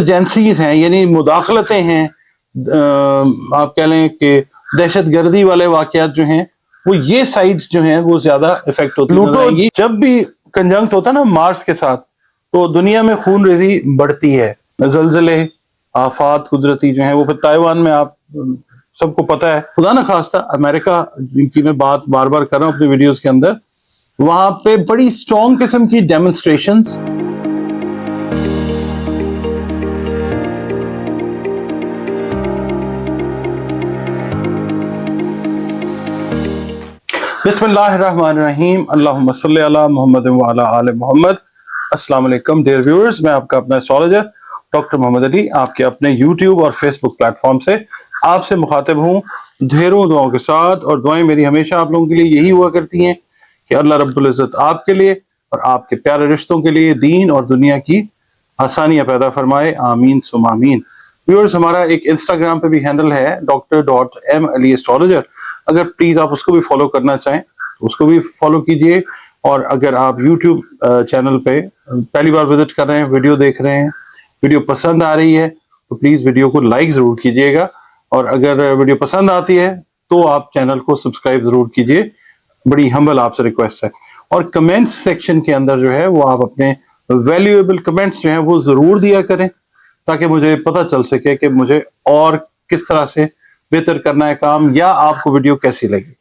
Agencies ہیں یعنی مداخلتیں ہیں، آپ کہہ لیں کہ دہشت گردی والے واقعات جو ہیں وہ یہ سائڈز جو ہیں وہ زیادہ افیکٹ ہوتی ہیں. جب بھی کنجنکٹ ہوتا ہے نا مارس کے ساتھ تو دنیا میں خون ریزی بڑھتی ہے، زلزلے، آفات قدرتی جو ہیں وہ. پھر تائیوان میں آپ سب کو پتہ ہے، خدا نہ خواستہ امریکہ کی میں بات بار بار کر رہا ہوں اپنی ویڈیوز کے اندر، وہاں پہ بڑی اسٹرانگ قسم کی ڈیمونسٹریشنز. بسم اللہ الرحمن الرحیم، اللہم صلی علی محمد وعلی آل محمد. السلام علیکم ڈیئر ویورز، میں آپ کا اپنا ایسٹرالوجر ڈاکٹر محمد علی آپ کے اپنے یوٹیوب اور فیس بک پلیٹ فارم سے آپ سے مخاطب ہوں ڈھیروں دعاؤں کے ساتھ. اور دعائیں میری ہمیشہ آپ لوگوں کے لیے یہی ہوا کرتی ہیں کہ اللہ رب العزت آپ کے لیے اور آپ کے پیارے رشتوں کے لیے دین اور دنیا کی آسانیاں پیدا فرمائے، آمین ثم آمین. ویورز، ہمارا ایک انسٹاگرام پہ بھی ہینڈل ہے ڈاکٹر.m.ali ایسٹرالوجر. اگر پلیز آپ اس کو بھی فالو کرنا چاہیں تو اس کو بھی فالو کیجئے. اور اگر آپ یوٹیوب چینل پہ پہلی بار وزٹ کر رہے ہیں، ویڈیو دیکھ رہے ہیں، ویڈیو پسند آ رہی ہے تو پلیز ویڈیو کو لائک ضرور کیجئے گا. اور اگر ویڈیو پسند آتی ہے تو آپ چینل کو سبسکرائب ضرور کیجئے، بڑی ہمبل آپ سے ریکویسٹ ہے. اور کمنٹس سیکشن کے اندر جو ہے وہ آپ اپنے ویلیویبل کمنٹس جو ہیں وہ ضرور دیا کریں تاکہ مجھے پتہ چل سکے کہ مجھے اور کس طرح سے بہتر کرنا ہے کام، یا آپ کو ویڈیو کیسی لگی.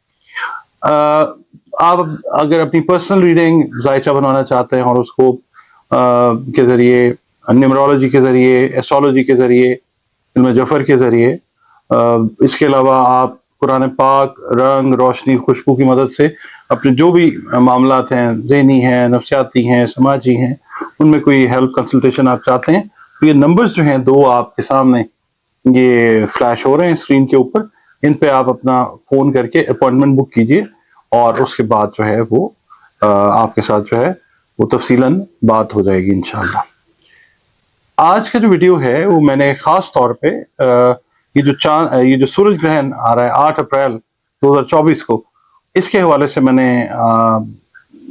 آپ اگر اپنی پرسنل ریڈنگ ذائچہ بنانا چاہتے ہیں اور اس کو کے ذریعے، نیمرولوجی کے ذریعے، ایسٹرولوجی کے ذریعے، علم جفر کے ذریعے، اس کے علاوہ آپ قرآن پاک، رنگ، روشنی، خوشبو کی مدد سے اپنے جو بھی معاملات ہیں، ذہنی ہیں، نفسیاتی ہیں، سماجی ہیں، ان میں کوئی ہیلپ کنسلٹیشن آپ چاہتے ہیں تو یہ نمبرز جو ہیں دو آپ کے سامنے یہ فلیش ہو رہے ہیں اسکرین کے اوپر، ان پہ آپ اپنا فون کر کے اپوائنٹمنٹ بک کیجئے اور اس کے بعد جو ہے وہ آپ کے ساتھ جو ہے وہ تفصیلاً بات ہو جائے گی انشاءاللہ. آج کا جو ویڈیو ہے وہ میں نے خاص طور پہ یہ جو سورج گرہن آ رہا ہے 8 اپریل 2024 کو، اس کے حوالے سے میں نے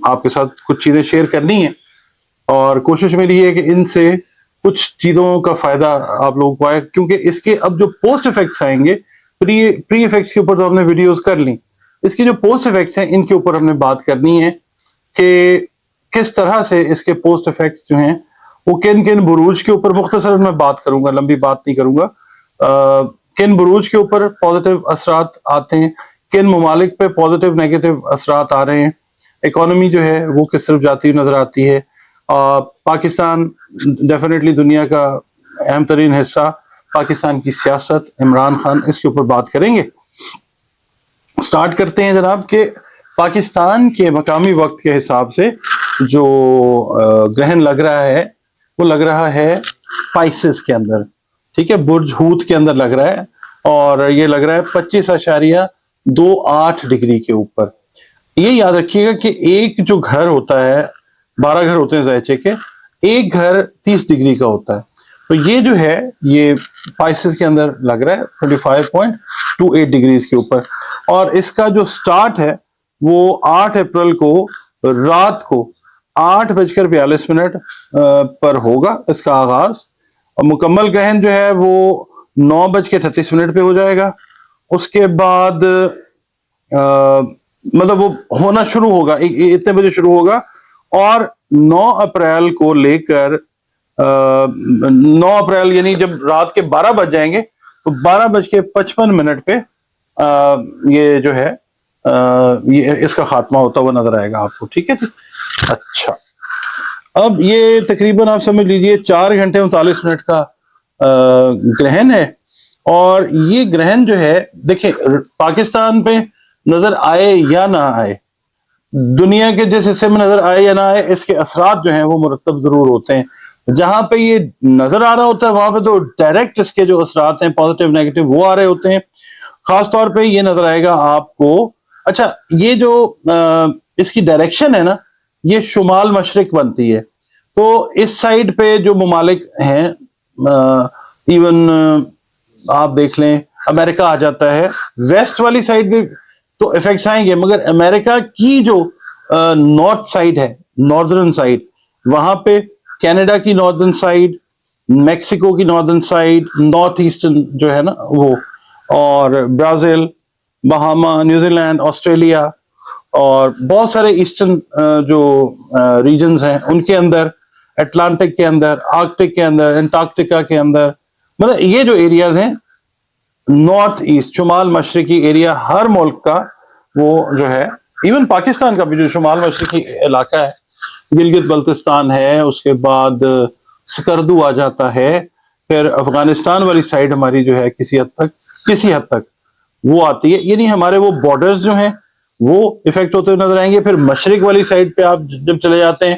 آپ کے ساتھ کچھ چیزیں شیئر کرنی ہیں اور کوشش میری یہ ہے کہ ان سے کچھ چیزوں کا فائدہ آپ لوگوں کو آئے، کیونکہ اس کے اب جو پوسٹ ایفیکٹس آئیں گے، پری ایفیکٹس کے اوپر تو ہم نے ویڈیوز کر لیں، اس کی جو پوسٹ ایفیکٹس ہیں ان کے اوپر ہم نے بات کرنی ہے کہ کس طرح سے اس کے پوسٹ ایفیکٹس جو ہیں وہ کن کن بروج کے اوپر، مختصر میں بات کروں گا، لمبی بات نہیں کروں گا، کن بروج کے اوپر پازیٹیو اثرات آتے ہیں، کن ممالک پہ پازیٹیو نیگیٹو اثرات آ رہے ہیں، اکانومی جو ہے وہ کس طرف جاتی ہوئی نظر آتی ہے. پاکستان ڈیفینیٹلی دنیا کا اہم ترین حصہ، پاکستان کی سیاست، عمران خان، اس کے اوپر بات کریں گے. سٹارٹ کرتے ہیں جناب کہ پاکستان کے مقامی وقت کے حساب سے جو گرہن لگ رہا ہے وہ لگ رہا ہے پائسس کے اندر، ٹھیک ہے، برج ہوت کے اندر لگ رہا ہے اور یہ لگ رہا ہے 25.28 ڈگری کے اوپر. یہ یاد رکھیے گا کہ ایک جو گھر ہوتا ہے، 12 گھر ہوتے ہیں ذائچے کے، ایک گھر 30 ڈگری کا ہوتا ہے. تو یہ جو ہے یہ پائسس کے اندر لگ رہا ہے 25.28 ڈگریز کے اوپر. اور اس کا جو سٹارٹ ہے وہ 8 اپریل کو رات کو 8:42 پر ہوگا اس کا آغاز، اور مکمل گرہن جو ہے وہ 9:38 پہ ہو جائے گا. اس کے بعد مطلب وہ ہونا شروع ہوگا، اتنے بجے شروع ہوگا، اور 9 اپریل کو لے کر 9 اپریل یعنی جب رات کے 12 بج جائیں گے تو 12:55 پہ یہ جو ہے یہ اس کا خاتمہ ہوتا ہوا نظر آئے گا آپ کو، ٹھیک ہے جی. اچھا، اب یہ تقریباً آپ سمجھ لیجئے 4 گھنٹے 39 منٹ کا گرہن ہے. اور یہ گرہن جو ہے دیکھیں پاکستان پہ نظر آئے یا نہ آئے، دنیا کے جس حصے میں نظر آئے یا نہ آئے، اس کے اثرات جو ہیں وہ مرتب ضرور ہوتے ہیں. جہاں پہ یہ نظر آ رہا ہوتا ہے وہاں پہ تو ڈائریکٹ اس کے جو اثرات ہیں پازیٹیو نیگیٹو وہ آ رہے ہوتے ہیں. خاص طور پہ یہ نظر آئے گا آپ کو، اچھا یہ جو اس کی ڈائریکشن ہے نا یہ شمال مشرق بنتی ہے، تو اس سائڈ پہ جو ممالک ہیں، ایون آپ دیکھ لیں امریکہ آ جاتا ہے، ویسٹ والی سائڈ پہ تو ایفیکٹس آئیں گے، مگر امریکہ کی جو نارتھ سائڈ ہے، ناردرن سائڈ، وہاں پہ کینیڈا کی ناردرن سائڈ، میکسیکو کی ناردرن سائڈ، نارتھ ایسٹرن جو ہے نا وہ، اور Brazil, Bahama, New Zealand, Australia, اور بہت سارے ایسٹرن جو ریجنز ہیں ان کے اندر، اٹلانٹک کے اندر، آرکٹک کے اندر، انٹارکٹیکا کے اندر، مطلب یہ جو ایریاز ہیں نارتھ ایسٹ، شمال مشرقی ایریا ہر ملک کا، وہ جو ہے ایون پاکستان کا بھی جو شمال مشرقی علاقہ ہے، گلگت بلتستان ہے، اس کے بعد سکردو آ جاتا ہے، پھر افغانستان والی سائڈ ہماری جو ہے کسی حد تک وہ آتی ہے، یعنی ہمارے وہ بارڈرز جو ہیں وہ افیکٹ ہوتے ہوئے نظر آئیں گے۔ پھر مشرق والی سائڈ پہ آپ جب چلے جاتے ہیں،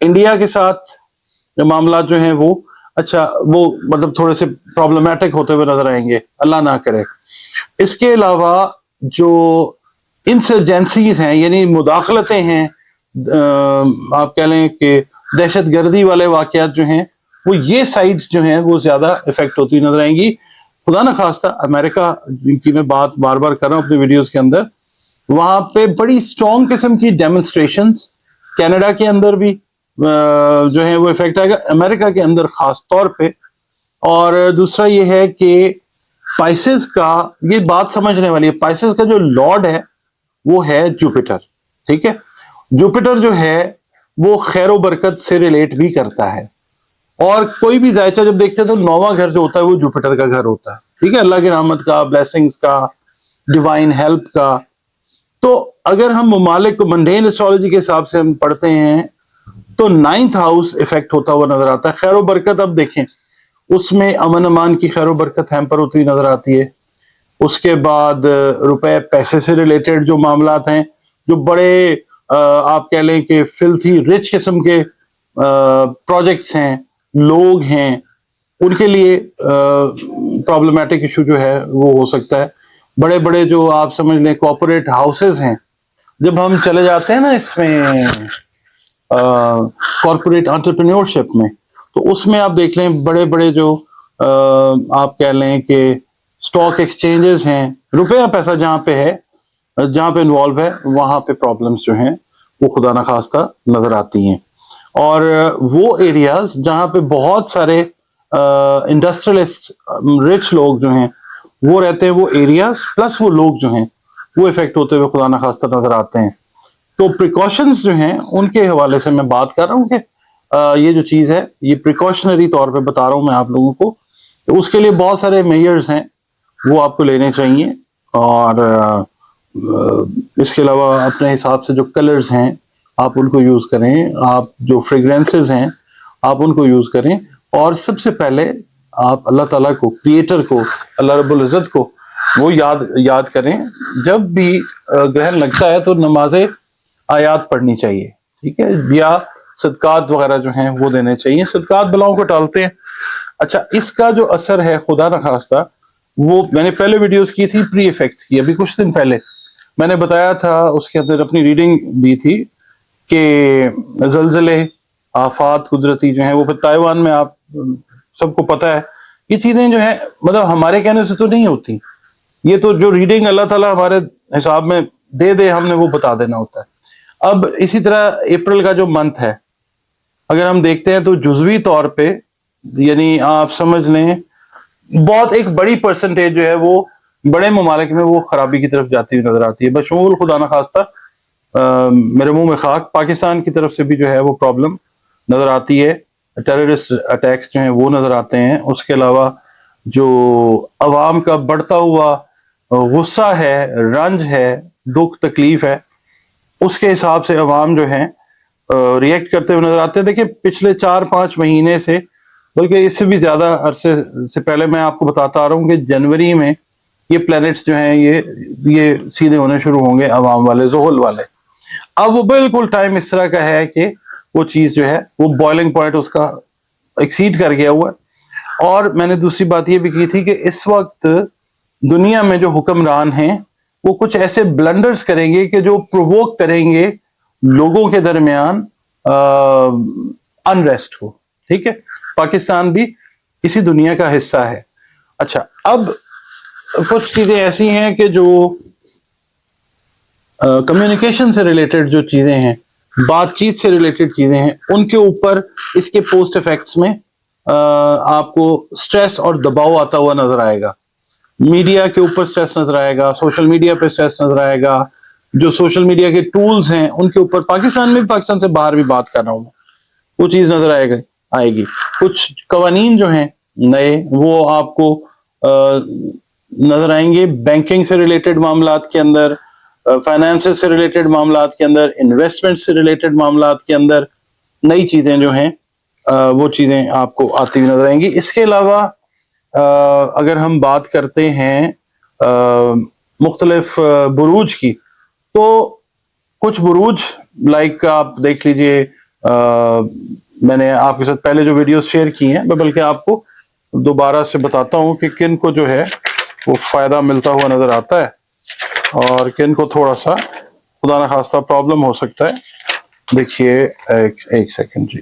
انڈیا کے ساتھ معاملات جو ہیں وہ اچھا وہ مطلب تھوڑے سے پرابلمٹک ہوتے ہوئے نظر آئیں گے، اللہ نہ کرے۔ اس کے علاوہ جو انسرجنسیز ہیں، یعنی مداخلتیں ہیں، آپ کہہ لیں کہ دہشت گردی والے واقعات جو ہیں وہ یہ سائڈز جو ہیں وہ زیادہ افیکٹ ہوتی نظر آئیں گی۔ خدا نہ خواستہ امریکہ کی میں بات بار بار کر رہا ہوں اپنی ویڈیوز کے اندر، وہاں پہ بڑی اسٹرانگ قسم کی ڈیمونسٹریشنز، کینیڈا کے اندر بھی جو ہے وہ افیکٹ آئے گا، امریکہ کے اندر خاص طور پہ۔ اور دوسرا یہ ہے کہ پائسز کا، یہ بات سمجھنے والی ہے، پائسز کا جو لارڈ ہے وہ ہے جوپیٹر، ٹھیک ہے؟ جوپیٹر جو ہے وہ خیر و برکت سے ریلیٹ بھی کرتا ہے، اور کوئی بھی ذائچہ جب دیکھتے ہیں تو 9واں گھر جو ہوتا ہے وہ جوپیٹر کا گھر ہوتا ہے، ٹھیک ہے؟ اللہ کی رحمت کا، بلیسنگز کا، ڈیوائن ہیلپ کا۔ تو اگر ہم ممالک کو منڈین ایسٹرولوجی کے حساب سے ہم پڑھتے ہیں تو 9th ہاؤس افیکٹ ہوتا ہوا نظر آتا ہے۔ خیر و برکت اب دیکھیں، اس میں امن امان کی خیر و برکت ہیمپر ہوتی نظر آتی ہے۔ اس کے بعد روپے پیسے سے ریلیٹڈ جو معاملات ہیں، جو بڑے آپ کہہ لیں کہ فلتھی رچ قسم کے پروجیکٹس ہیں، لوگ ہیں، ان کے لیے پرابلمٹک ایشو جو ہے وہ ہو سکتا ہے۔ بڑے بڑے جو آپ سمجھ لیں کارپوریٹ ہاؤسز ہیں، جب ہم چلے جاتے ہیں نا اس میں کارپوریٹ انٹرپرینیورشپ میں، تو اس میں آپ دیکھ لیں بڑے بڑے جو آپ کہہ لیں کہ اسٹاک ایکسچینجز ہیں، روپیہ پیسہ جہاں پہ ہے، جہاں پہ انوالو ہے، وہاں پہ پرابلمس جو ہیں وہ خدا نخواستہ نظر آتی ہیں۔ اور وہ ایریاز جہاں پہ بہت سارے انڈسٹریلسٹ رچ لوگ جو ہیں وہ رہتے ہیں، وہ ایریاز پلس وہ لوگ جو ہیں وہ افیکٹ ہوتے ہوئے خدا نخواستہ نظر آتے ہیں۔ تو پریکاشنز جو ہیں ان کے حوالے سے میں بات کر رہا ہوں کہ یہ جو چیز ہے یہ پریکاشنری طور پہ بتا رہا ہوں میں آپ لوگوں کو، اس کے لیے بہت سارے میجرز ہیں وہ آپ کو لینے چاہیے۔ اور اس کے علاوہ اپنے حساب سے جو کلرز ہیں آپ ان کو یوز کریں، آپ جو فریگرنسز ہیں آپ ان کو یوز کریں، اور سب سے پہلے آپ اللہ تعالیٰ کو، کریٹر کو، اللہ رب العزت کو وہ یاد کریں۔ جب بھی گرہن لگتا ہے تو نماز آیات پڑھنی چاہیے، ٹھیک ہے؟ یا صدقات وغیرہ جو ہیں وہ دینے چاہیے، صدقات بلاؤں کو ٹالتے ہیں۔ اچھا، اس کا جو اثر ہے خدا نخواستہ، وہ میں نے پہلے ویڈیوز کی تھی پری ایفیکٹس کی، ابھی کچھ دن پہلے میں نے بتایا تھا، اس کے اندر اپنی ریڈنگ دی تھی کہ زلزلے، آفات قدرتی جو ہیں وہ پھر تائیوان میں، آپ سب کو پتہ ہے یہ چیزیں جو ہیں مطلب ہمارے کہنے سے تو نہیں ہوتی، یہ تو جو ریڈنگ اللہ تعالیٰ ہمارے حساب میں دے ہم نے وہ بتا دینا ہوتا ہے۔ اب اسی طرح اپریل کا جو منتھ ہے اگر ہم دیکھتے ہیں تو جزوی طور پہ، یعنی آپ سمجھ لیں بہت ایک بڑی پرسنٹیج جو ہے وہ بڑے ممالک میں وہ خرابی کی طرف جاتی ہوئی نظر آتی ہے، بشمول خدا نخواستہ میرے منہ میں خاک، پاکستان کی طرف سے بھی جو ہے وہ پرابلم نظر آتی ہے، ٹیررسٹ اٹیکس جو ہیں وہ نظر آتے ہیں۔ اس کے علاوہ جو عوام کا بڑھتا ہوا غصہ ہے، رنج ہے، دکھ تکلیف ہے، اس کے حساب سے عوام جو ہیں ریئیکٹ کرتے ہوئے نظر آتے ہیں۔ دیکھیں پچھلے 4-5 مہینے سے، بلکہ اس سے بھی زیادہ عرصے سے پہلے میں آپ کو بتاتا آ رہا ہوں کہ جنوری میں یہ پلینٹس جو ہیں یہ سیدھے ہونے شروع ہوں گے، عوام والے، زحل والے۔ اب وہ بالکل ٹائم اس طرح کا ہے کہ وہ چیز جو ہے وہ بوائلنگ پوائنٹ اس کا ایکسیڈ کر گیا ہوا ہے۔ اور میں نے دوسری بات یہ بھی کی تھی کہ اس وقت دنیا میں جو حکمران ہیں وہ کچھ ایسے بلنڈرز کریں گے کہ جو پرووک کریں گے لوگوں کے درمیان انریسٹ کو، ٹھیک ہے؟ پاکستان بھی اسی دنیا کا حصہ ہے۔ اچھا، اب کچھ چیزیں ایسی ہیں کہ جو کمیونیکیشن سے ریلیٹڈ جو چیزیں ہیں، بات چیت سے ریلیٹڈ چیزیں ہیں، ان کے اوپر اس کے پوسٹ افیکٹس میں آپ کو اسٹریس اور دباؤ آتا ہوا نظر آئے گا. میڈیا کے اوپر اسٹریس نظر آئے گا, سوشل میڈیا پہ اسٹریس نظر آئے گا, جو سوشل میڈیا کے ٹولز ہیں ان کے اوپر, پاکستان میں بھی, پاکستان سے باہر بھی بات کر رہا ہوں, وہ چیز نظر آئے گی. کچھ قوانین جو ہیں نئے وہ آپ کو نظر آئیں گے بینکنگ سے ریلیٹڈ معاملات کے اندر, فائنانس سے ریلیٹڈ معاملات کے اندر, انویسٹمنٹ سے ریلیٹڈ معاملات کے اندر نئی چیزیں جو ہیں وہ چیزیں آپ کو آتی ہوئی نظر آئیں گی. اس کے علاوہ اگر ہم بات کرتے ہیں مختلف بروج کی, تو کچھ بروج لائک آپ دیکھ لیجئے, میں نے آپ کے ساتھ پہلے جو ویڈیوز شیئر کی ہیں, میں بلکہ آپ کو دوبارہ سے بتاتا ہوں کہ کن کو جو ہے وہ فائدہ ملتا ہوا نظر آتا ہے اور کن کو تھوڑا سا خدا نہ خواستہ پرابلم ہو سکتا ہے. دیکھیے ایک سیکنڈ جی.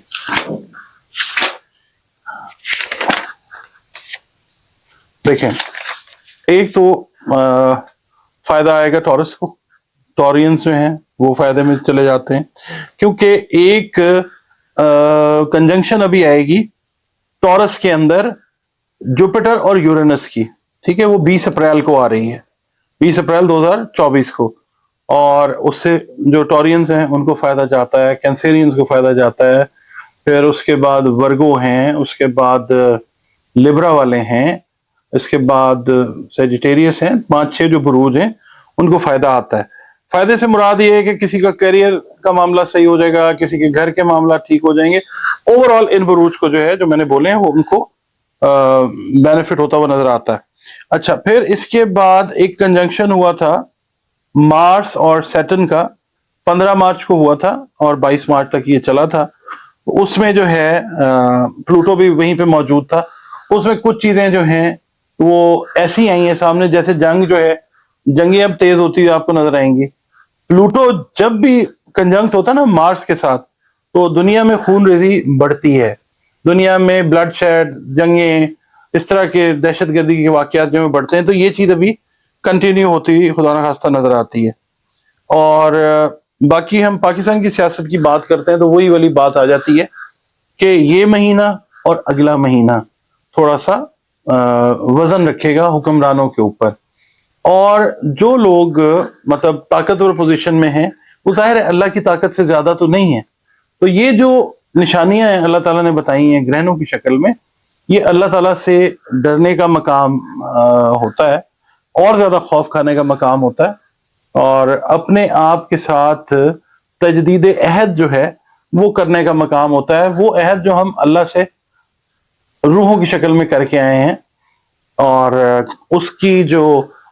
دیکھیں, ایک تو فائدہ آئے گا ٹورس کو, ٹورینز جو ہیں وہ فائدے میں چلے جاتے ہیں, کیونکہ ایک کنجنکشن ابھی آئے گی ٹورس کے اندر جوپیٹر اور یورینس کی, ٹھیک ہے, وہ 20 اپریل کو آ رہی ہے, 20 اپریل 2024 کو, اور اس سے جو ٹورینز ہیں ان کو فائدہ جاتا ہے, کینسیرینز کو فائدہ جاتا ہے, پھر اس کے بعد ورگو ہیں, اس کے بعد لبرا والے ہیں, اس کے بعد سیجیٹیریس ہیں, 5-6 جو بروج ہیں ان کو فائدہ آتا ہے. فائدے سے مراد یہ ہے کہ کسی کا کیریئر کا معاملہ صحیح ہو جائے گا, کسی کے گھر کے معاملات ٹھیک ہو جائیں گے. اوور آل ان بروج کو جو ہے جو میں نے بولے ہیں وہ ان کو بینیفٹ ہوتا ہوا نظر آتا ہے. اچھا, پھر اس کے بعد ایک کنجنکشن ہوا تھا مارس اور سیٹن کا, 15 مارچ کو ہوا تھا اور 22 مارچ تک یہ چلا تھا. اس میں جو ہے پلوٹو بھی وہیں پہ موجود تھا. اس میں کچھ چیزیں جو ہیں وہ ایسی آئی ہیں سامنے, جیسے جنگ جو ہے, جنگیں اب تیز ہوتی ہوئی آپ کو نظر آئیں گی. پلوٹو جب بھی کنجنکٹ ہوتا ہے نا مارس کے ساتھ, تو دنیا میں خون ریزی بڑھتی ہے, دنیا میں بلڈ شیڈ, جنگیں, اس طرح کے دہشت گردی کے واقعات جو بڑھتے ہیں. تو یہ چیز ابھی کنٹینیو ہوتی ہوئی خدا نہ خواستہ نظر آتی ہے. اور باقی ہم پاکستان کی سیاست کی بات کرتے ہیں تو وہی والی بات آ جاتی ہے کہ یہ مہینہ اور اگلا مہینہ تھوڑا سا وزن رکھے گا حکمرانوں کے اوپر, اور جو لوگ مطلب طاقتور پوزیشن میں ہیں وہ ظاہر ہے اللہ کی طاقت سے زیادہ تو نہیں ہے. تو یہ جو نشانیاں ہیں اللہ تعالیٰ نے بتائی ہیں گرہنوں کی شکل میں, یہ اللہ تعالیٰ سے ڈرنے کا مقام ہوتا ہے, اور زیادہ خوف کھانے کا مقام ہوتا ہے, اور اپنے آپ کے ساتھ تجدید عہد جو ہے وہ کرنے کا مقام ہوتا ہے. وہ عہد جو ہم اللہ سے روحوں کی شکل میں کر کے آئے ہیں, اور اس کی جو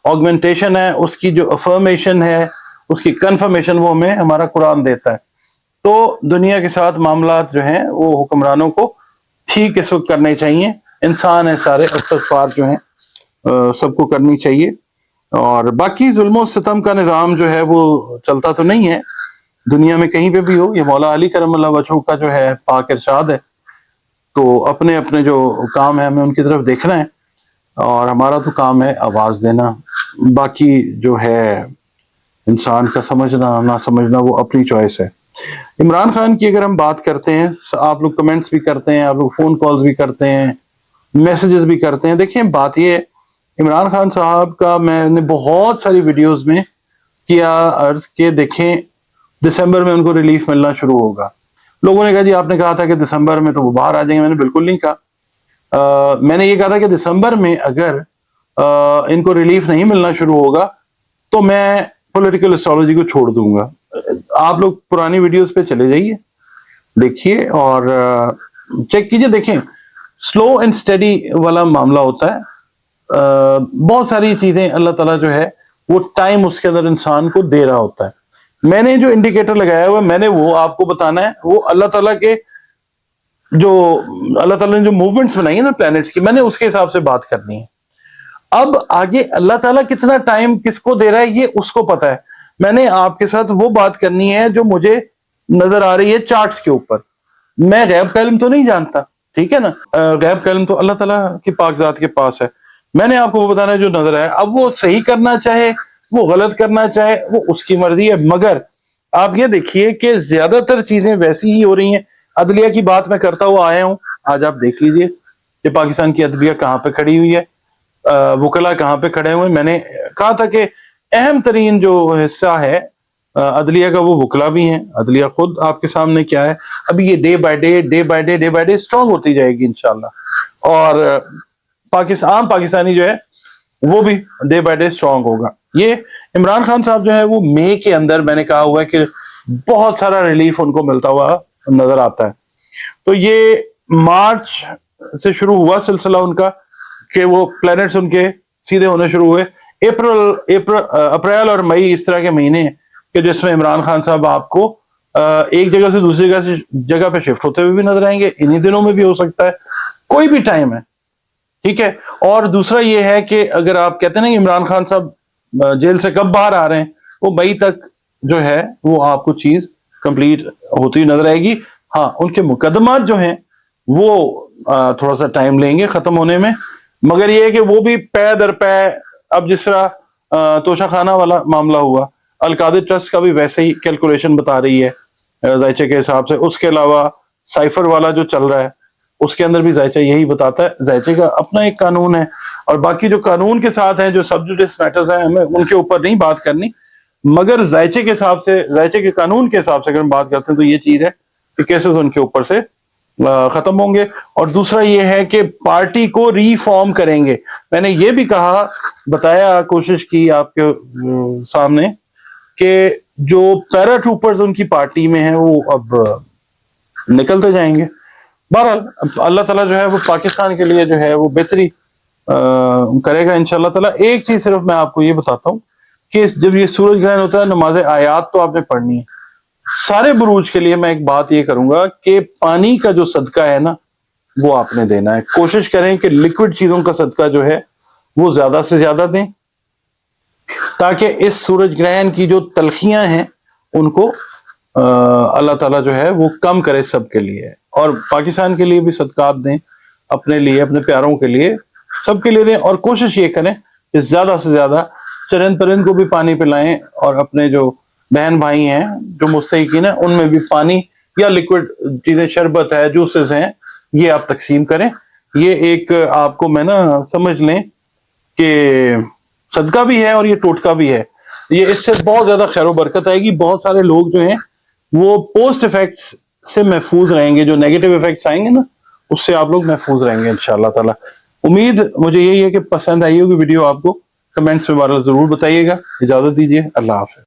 آگمنٹیشن ہے, اس کی جو افرمیشن ہے, اس کی کنفرمیشن وہ ہمیں ہمارا قرآن دیتا ہے. تو دنیا کے ساتھ معاملات جو ہیں وہ حکمرانوں کو ٹھیک اس وقت کرنے چاہیے. انسان ہے سارے, استغفار جو ہیں سب کو کرنی چاہیے. اور باقی ظلم و ستم کا نظام جو ہے وہ چلتا تو نہیں ہے دنیا میں کہیں پہ بھی ہو, یہ مولا علی کرم اللہ وجہہ کا جو ہے پاک ارشاد ہے. تو اپنے اپنے جو کام ہے ہمیں ان کی طرف دیکھنا ہے, اور ہمارا تو کام ہے آواز دینا. باقی جو ہے انسان کا سمجھنا نہ سمجھنا وہ اپنی چوائس ہے. عمران خان کی اگر ہم بات کرتے ہیں, آپ لوگ کمنٹس بھی کرتے ہیں, آپ لوگ فون کالز بھی کرتے ہیں, میسیجز بھی کرتے ہیں. دیکھیں بات یہ ہے, عمران خان صاحب کا میں نے بہت ساری ویڈیوز میں کیا عرض کہ دیکھیں دسمبر میں ان کو ریلیف ملنا شروع ہوگا. لوگوں نے کہا جی آپ نے کہا تھا کہ دسمبر میں تو وہ باہر آ جائیں گے. میں نے بالکل نہیں کہا. میں نے یہ کہا تھا کہ دسمبر میں اگر ان کو ریلیف نہیں ملنا شروع ہوگا تو میں پولیٹیکل اسٹرالوجی کو چھوڑ دوں گا. آپ لوگ پرانی ویڈیوز پہ چلے جائیے, دیکھیے اور چیک کیجئے. دیکھیں سلو اینڈ سٹیڈی والا معاملہ ہوتا ہے. بہت ساری چیزیں اللہ تعالیٰ جو ہے وہ ٹائم اس کے اندر انسان کو دے رہا ہوتا ہے. میں نے جو انڈیکیٹر لگایا ہوا ہے میں نے وہ آپ کو بتانا ہے, وہ اللہ تعالیٰ کے جو اللہ تعالیٰ نے جو موومنٹس بنائی ہیں نا پلانٹس کی, میں نے اس کے حساب سے بات کرنی ہے. اب آگے اللہ تعالیٰ کتنا ٹائم کس کو دے رہا ہے یہ اس کو پتا ہے. میں نے آپ کے ساتھ وہ بات کرنی ہے جو مجھے نظر آ رہی ہے چارٹس کے اوپر. میں غیب کا علم تو نہیں جانتا, ٹھیک ہے نا, غیب کا علم تو اللہ تعالیٰ کی پاک ذات کے پاس ہے. میں نے آپ کو وہ بتانا ہے جو نظر آئے. اب وہ صحیح کرنا چاہے, وہ غلط کرنا چاہے, وہ اس کی مرضی ہے. مگر آپ یہ دیکھیے کہ زیادہ تر چیزیں ویسی ہی ہو رہی ہیں. عدلیہ کی بات میں کرتا ہوا آیا ہوں, آج آپ دیکھ لیجئے کہ پاکستان کی عدلیہ کہاں پہ کھڑی ہوئی ہے، وکلا کہاں پہ کھڑے ہوئے. میں نے کہا تھا کہ اہم ترین جو حصہ ہے عدلیہ کا وہ وکلا بھی ہیں. عدلیہ خود آپ کے سامنے کیا ہے، ابھی یہ ڈے بائی ڈے اسٹرانگ ہوتی جائے گی انشاءاللہ. اور عام پاکستانی جو ہے وہ بھی ڈے بائی ڈے اسٹرانگ ہوگا. یہ عمران خان صاحب جو ہے وہ مئی کے اندر میں نے کہا ہوا ہے کہ بہت سارا ریلیف ان کو ملتا ہوا نظر آتا ہے. تو یہ مارچ سے شروع ہوا سلسلہ ان کا کہ وہ پلانٹس ان کے سیدھے ہونے شروع ہوئے. اپریل اور مئی اس طرح کے مہینے ہیں کہ جس میں عمران خان صاحب آپ کو ایک جگہ سے دوسری جگہ پہ شفٹ ہوتے ہوئے بھی نظر آئیں گے. انہی دنوں میں بھی ہو سکتا ہے، کوئی بھی ٹائم ہے، ٹھیک ہے. اور دوسرا یہ ہے کہ اگر آپ کہتے ہیں نا عمران خان صاحب جیل سے کب باہر آ رہے ہیں، وہ مئی تک جو ہے وہ آپ کو چیز کمپلیٹ ہوتی نظر آئے گی. ہاں ان کے مقدمات جو ہیں وہ تھوڑا سا ٹائم لیں گے ختم ہونے میں، مگر یہ ہے کہ وہ بھی پے در پے. اب جس طرح توشہ خانہ والا معاملہ ہوا، القادر ٹرسٹ کا بھی ویسے ہی کیلکولیشن بتا رہی ہے ذائچے کے حساب سے. اس کے علاوہ سائفر والا جو چل رہا ہے اس کے اندر بھی ذائچہ یہی بتاتا ہے. ذائچے کا اپنا ایک قانون ہے، اور باقی جو قانون کے ساتھ ہیں جو سب جوڈس میٹرز ہیں ہمیں ان کے اوپر نہیں بات کرنی، مگر ذائچے کے حساب سے، ذائچے کے قانون کے حساب سے اگر ہم بات کرتے ہیں تو یہ چیز ہے کہ کیسز ان کے اوپر سے ختم ہوں گے. اور دوسرا یہ ہے کہ پارٹی کو ری فارم کریں گے. میں نے یہ بھی کہا، بتایا، کوشش کی آپ کے سامنے کہ جو پیرا ٹروپرز ان کی پارٹی میں ہیں وہ اب نکلتے جائیں گے. بہرحال اللہ تعالیٰ جو ہے وہ پاکستان کے لیے جو ہے وہ بہتری کرے گا انشاءاللہ تعالیٰ. ایک چیز صرف میں آپ کو یہ بتاتا ہوں کہ جب یہ سورج گرہن ہوتا ہے، نماز آیات تو آپ نے پڑھنی ہے. سارے بروج کے لیے میں ایک بات یہ کروں گا کہ پانی کا جو صدقہ ہے نا وہ آپ نے دینا ہے. کوشش کریں کہ لیکوڈ چیزوں کا صدقہ جو ہے وہ زیادہ سے زیادہ دیں، تاکہ اس سورج گرہن کی جو تلخیاں ہیں ان کو اللہ تعالیٰ جو ہے وہ کم کرے سب کے لیے. اور پاکستان کے لیے بھی صدقات دیں، اپنے لیے، اپنے پیاروں کے لیے، سب کے لیے دیں. اور کوشش یہ کریں کہ زیادہ سے زیادہ چرند پرند کو بھی پانی پلائیں، اور اپنے جو بہن بھائی ہیں جو مستحقین ہیں ان میں بھی پانی یا لیکوڈ چیزیں، شربت ہے، جوسز ہیں، یہ آپ تقسیم کریں. یہ ایک آپ کو میں نا سمجھ لیں کہ صدقہ بھی ہے اور یہ ٹوٹکا بھی ہے. یہ اس سے بہت زیادہ خیر و برکت آئے گی. بہت سارے لوگ جو ہیں وہ پوسٹ ایفیکٹس سے محفوظ رہیں گے، جو نیگیٹو ایفیکٹس آئیں گے نا اس سے آپ لوگ محفوظ رہیں گے انشاءاللہ تعالی. امید مجھے یہی ہے کہ پسند آئی ہوگی ویڈیو آپ کو. کمنٹس میں بہرحال ضرور بتائیے گا. اجازت دیجیے، اللہ حافظ.